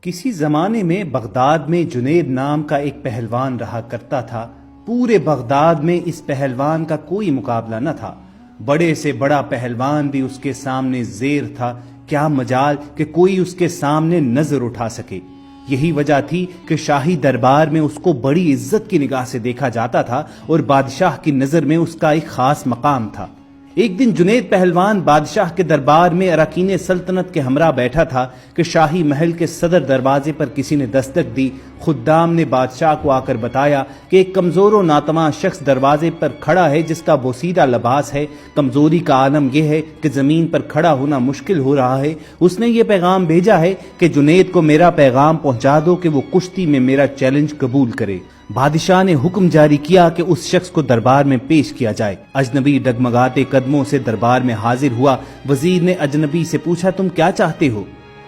کسی زمانے میں بغداد میں جنید نام کا ایک پہلوان رہا کرتا تھا۔ پورے بغداد میں اس پہلوان کا کوئی مقابلہ نہ تھا۔ بڑے سے بڑا پہلوان بھی اس کے سامنے زیر تھا، کیا مجال کہ کوئی اس کے سامنے نظر اٹھا سکے۔ یہی وجہ تھی کہ شاہی دربار میں اس کو بڑی عزت کی نگاہ سے دیکھا جاتا تھا اور بادشاہ کی نظر میں اس کا ایک خاص مقام تھا۔ ایک دن جنید پہلوان بادشاہ کے دربار میں اراکین سلطنت کے ہمراہ بیٹھا تھا کہ شاہی محل کے صدر دروازے پر کسی نے دستک دی۔ خدام نے بادشاہ کو آ کر بتایا کہ ایک کمزور و ناتواں شخص دروازے پر کھڑا ہے جس کا بوسیدہ لباس ہے۔ کمزوری کا عالم یہ ہے کہ زمین پر کھڑا ہونا مشکل ہو رہا ہے۔ اس نے یہ پیغام بھیجا ہے کہ جنید کو میرا پیغام پہنچا دو کہ وہ کشتی میں میرا چیلنج قبول کرے۔ بادشاہ نے حکم جاری کیا کہ اس شخص کو دربار میں پیش کیا جائے۔ اجنبی ڈگمگاتے قدموں سے دربار میں حاضر ہوا۔ وزیر نے اجنبی سے پوچھا، تم کیا چاہتے ہو؟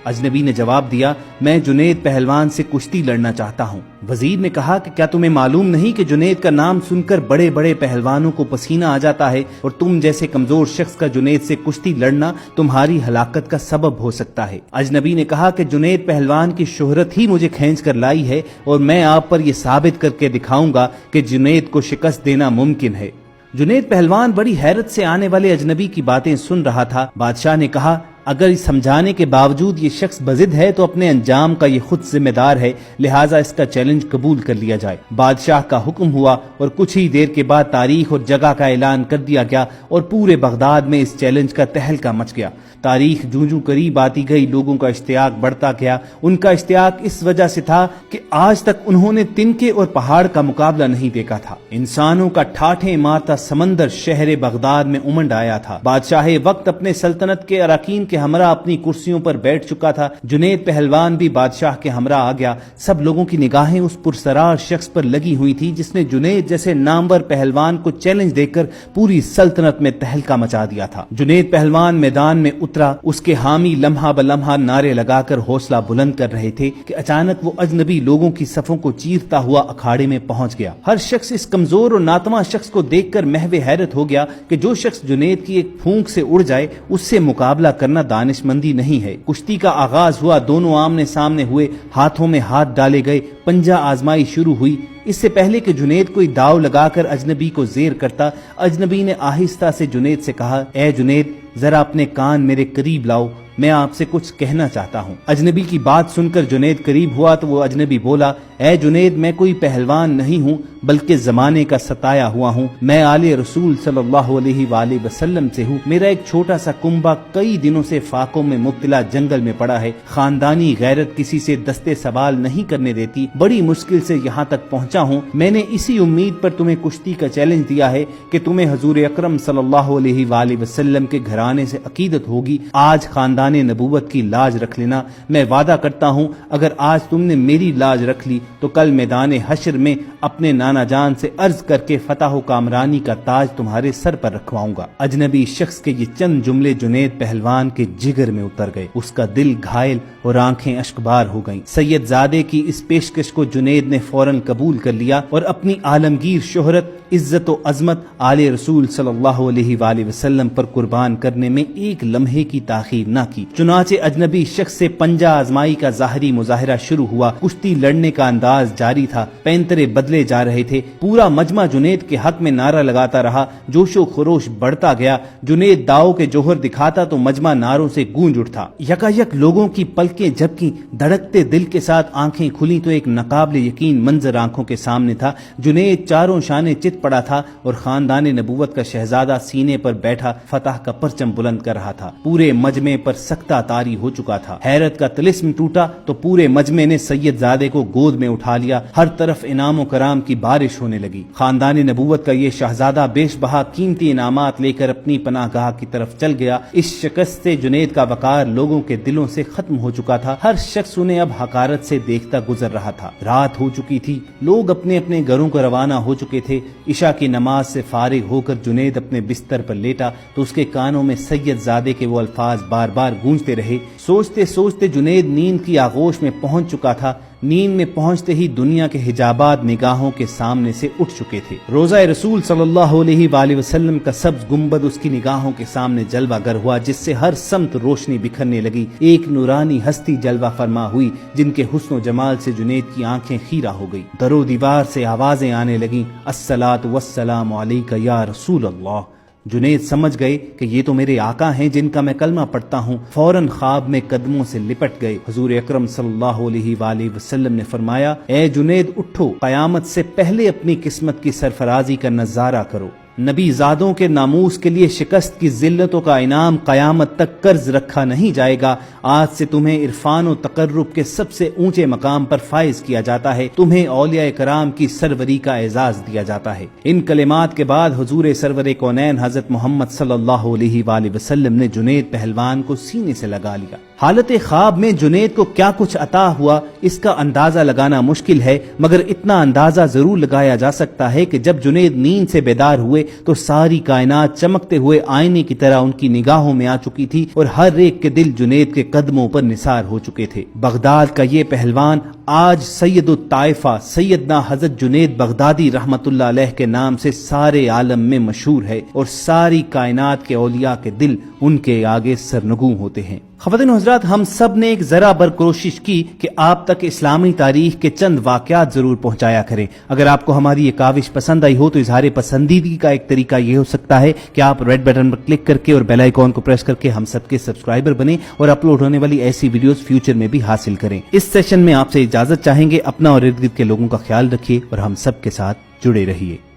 اجنبی نے جواب دیا، میں جنید پہلوان سے کشتی لڑنا چاہتا ہوں۔ وزیر نے کہا کہ کیا تمہیں معلوم نہیں کہ جنید کا نام سن کر بڑے بڑے پہلوانوں کو پسینہ آ جاتا ہے، اور تم جیسے کمزور شخص کا جنید سے کشتی لڑنا تمہاری ہلاکت کا سبب ہو سکتا ہے۔ اجنبی نے کہا کہ جنید پہلوان کی شہرت ہی مجھے کھینچ کر لائی ہے، اور میں آپ پر یہ ثابت کر کے دکھاؤں گا کہ جنید کو شکست دینا ممکن ہے۔ جنید پہلوان بڑی حیرت سے آنے والے اجنبی کی باتیں سن رہا تھا۔ بادشاہ نے کہا، اگر اس سمجھانے کے باوجود یہ شخص بضد ہے تو اپنے انجام کا یہ خود ذمہ دار ہے، لہٰذا اس کا چیلنج قبول کر لیا جائے۔ بادشاہ کا حکم ہوا اور کچھ ہی دیر کے بعد تاریخ اور جگہ کا اعلان کر دیا گیا، اور پورے بغداد میں اس چیلنج کا تہلکہ مچ گیا۔ تاریخ جوں جوں قریب آتی گئی، لوگوں کا اشتیاق بڑھتا گیا۔ ان کا اشتیاق اس وجہ سے تھا کہ آج تک انہوں نے تنکے اور پہاڑ کا مقابلہ نہیں دیکھا تھا۔ انسانوں کا ٹھاٹھے مارتا سمندر شہر بغداد میں امنڈ آیا تھا۔ بادشاہ وقت اپنے سلطنت کے اراکین کے ہمراہ اپنی کرسیوں پر بیٹھ چکا تھا۔ جنید پہلوان بھی بادشاہ کے ہمراہ آ گیا۔ سب لوگوں کی نگاہیں اس پرسرار شخص پر لگی ہوئی تھی جس نے جنید جیسے نامور پہلوان کو چیلنج دے کر پوری سلطنت میں تہلکہ مچا دیا تھا۔ جنید پہلوان میدان میں اترا۔ اس کے حامی لمحہ بلمحہ نعرے لگا کر حوصلہ بلند کر رہے تھے کہ اچانک وہ اجنبی لوگوں کی صفوں کو چیرتا ہوا اکھاڑے میں پہنچ گیا۔ ہر شخص اس کمزور اور ناتواں شخص کو دیکھ کر محو حیرت ہو گیا کہ جو شخص جنید کی ایک پھونک سے اڑ جائے اس سے مقابلہ کرنا دانش مندی نہیں ہے۔ کشتی کا آغاز ہوا، دونوں آمنے سامنے ہوئے، ہاتھوں میں ہاتھ ڈالے گئے، پنجہ آزمائی شروع ہوئی۔ اس سے پہلے کہ جنید کوئی داؤ لگا کر اجنبی کو زیر کرتا، اجنبی نے آہستہ سے جنید سے کہا، اے جنید، ذرا اپنے کان میرے قریب لاؤ، میں آپ سے کچھ کہنا چاہتا ہوں۔ اجنبی کی بات سن کر جنید قریب ہوا تو وہ اجنبی بولا، اے جنید، میں کوئی پہلوان نہیں ہوں بلکہ زمانے کا ستایا ہوا ہوں۔ میں آل رسول صلی اللہ علیہ وآلہ وسلم سے ہوں۔ میرا ایک چھوٹا سا کنبہ کئی دنوں سے فاقوں میں مبتلا جنگل میں پڑا ہے۔ خاندانی غیرت کسی سے دستے سوال نہیں کرنے دیتی۔ بڑی مشکل سے یہاں تک پہنچا ہوں۔ میں نے اسی امید پر تمہیں کشتی کا چیلنج دیا ہے کہ تمہیں حضور اکرم صلی اللہ علیہ وآلہ وسلم کے گھرانے سے عقیدت ہوگی۔ آج خاندان نبوت کی لاج رکھ لینا۔ میں وعدہ کرتا ہوں اگر آج تم نے میری لاج رکھ لی تو کل میدان حشر میں اپنے نانا جان سے عرض کر کے فتح و کامرانی کا تاج تمہارے سر پر رکھواؤں گا۔ اجنبی شخص کے یہ چند جملے جنید پہلوان کے جگر میں اتر گئے۔ اس کا دل گھائل اور آنکھیں اشکبار ہو گئیں۔ سید زادے کی اس پیشکش کو جنید نے فوراً قبول کر لیا اور اپنی عالمگیر شہرت، عزت و عظمت آل رسول صلی اللہ علیہ وآلہ وسلم پر قربان کرنے میں ایک لمحے کی تاخیر نہ کی۔ چنانچہ اجنبی شخص سے پنجہ آزمائی کا ظاہری مظاہرہ شروع ہوا۔ کشتی لڑنے کا انداز جاری تھا، پینترے بدلے جا رہے تھے۔ پورا مجمع جنید کے حق میں نعرہ لگاتا رہا۔ جوش و خروش بڑھتا گیا۔ جنید داؤ کے جوہر دکھاتا تو مجمع نعروں سے گونج اٹھتا۔ یکایک لوگوں کی پلکیں جھپکیں، دھڑکتے دل کے ساتھ آنکھیں کھلی تو ایک ناقابل یقین منظر آنکھوں کے سامنے تھا۔ جنید چاروں شانے چت پڑا تھا اور خاندان نبوت کا شہزادہ سینے پر بیٹھا فتح کا پرچم بلند کر رہا تھا۔ پورے مجمع پر سکتہ طاری ہو چکا تھا۔ حیرت کا طلسم ٹوٹا تو پورے مجمع نے سید زادے کو گود میں اٹھا لیا۔ ہر طرف انعام و کرام کی بارش ہونے لگی۔ خاندان نبوت کا یہ شہزادہ بیش بہا قیمتی انعامات لے کر اپنی پناہ گاہ کی طرف چل گیا۔ اس شکست سے جنید کا وقار لوگوں کے دلوں سے ختم ہو چکا تھا۔ ہر شخص انہیں اب حقارت سے دیکھتا گزر رہا تھا۔ رات ہو چکی تھی، لوگ اپنے اپنے گھروں کو روانہ ہو چکے تھے۔ عشاء کی نماز سے فارغ ہو کر جنید اپنے بستر پر لیٹا تو اس کے کانوں میں سید زادے کے وہ الفاظ بار بار گونجتے رہے۔ سوچتے سوچتے جنید نیند کی آغوش میں پہنچ چکا تھا۔ نیند میں پہنچتے ہی دنیا کے حجابات نگاہوں کے سامنے سے اٹھ چکے تھے۔ روضہ رسول صلی اللہ علیہ وآلہ وسلم کا سبز گنبد اس کی نگاہوں کے سامنے جلوہ گر ہوا، جس سے ہر سمت روشنی بکھرنے لگی۔ ایک نورانی ہستی جلوہ فرما ہوئی جن کے حسن و جمال سے جنید کی آنکھیں خیرہ ہو گئی۔ در و دیوار سے آوازیں آنے لگیں، الصلاۃ والسلام علیک یا رسول اللہ۔ جنید سمجھ گئے کہ یہ تو میرے آقا ہیں جن کا میں کلمہ پڑھتا ہوں۔ فوراً خواب میں قدموں سے لپٹ گئے۔ حضور اکرم صلی اللہ علیہ وآلہ وسلم نے فرمایا، اے جنید اٹھو، قیامت سے پہلے اپنی قسمت کی سرفرازی کا نظارہ کرو۔ نبی زادوں کے ناموس کے لیے شکست کی ذلتوں کا انعام قیامت تک قرض رکھا نہیں جائے گا۔ آج سے تمہیں عرفان و تقرب کے سب سے اونچے مقام پر فائز کیا جاتا ہے، تمہیں اولیاء کرام کی سروری کا اعزاز دیا جاتا ہے۔ ان کلمات کے بعد حضور سرور کونین حضرت محمد صلی اللہ علیہ وآلہ وسلم نے جنید پہلوان کو سینے سے لگا لیا۔ حالت خواب میں جنید کو کیا کچھ عطا ہوا اس کا اندازہ لگانا مشکل ہے، مگر اتنا اندازہ ضرور لگایا جا سکتا ہے کہ جب جنید نیند سے بیدار ہوئے تو ساری کائنات چمکتے ہوئے آئینے کی طرح ان کی نگاہوں میں آ چکی تھی اور ہر ایک کے دل جنید کے قدموں پر نثار ہو چکے تھے۔ بغداد کا یہ پہلوان آج سید الطائفہ سیدنا حضرت جنید بغدادی رحمت اللہ علیہ کے نام سے سارے عالم میں مشہور ہے اور ساری کائنات کے اولیاء کے دل ان کے آگے سرنگوں ہوتے ہیں۔ خواتین و حضرات، ہم سب نے ایک ذرا بر کوشش کی کہ آپ تک اسلامی تاریخ کے چند واقعات ضرور پہنچایا کریں۔ اگر آپ کو ہماری یہ کاوش پسند آئی ہو تو اظہار پسندیدگی کا ایک طریقہ یہ ہو سکتا ہے کہ آپ ریڈ بٹن پر کلک کر کے اور بیل آئیکن کو پریس کر کے ہم سب کے سبسکرائبر بنیں اور اپلوڈ ہونے والی ایسی ویڈیوز فیوچر میں بھی حاصل کریں۔ اس سیشن میں آپ سے اجازت چاہیں گے۔ اپنا اور ارد گرد کے لوگوں کا خیال رکھیے اور ہم سب کے ساتھ جڑے رہیے۔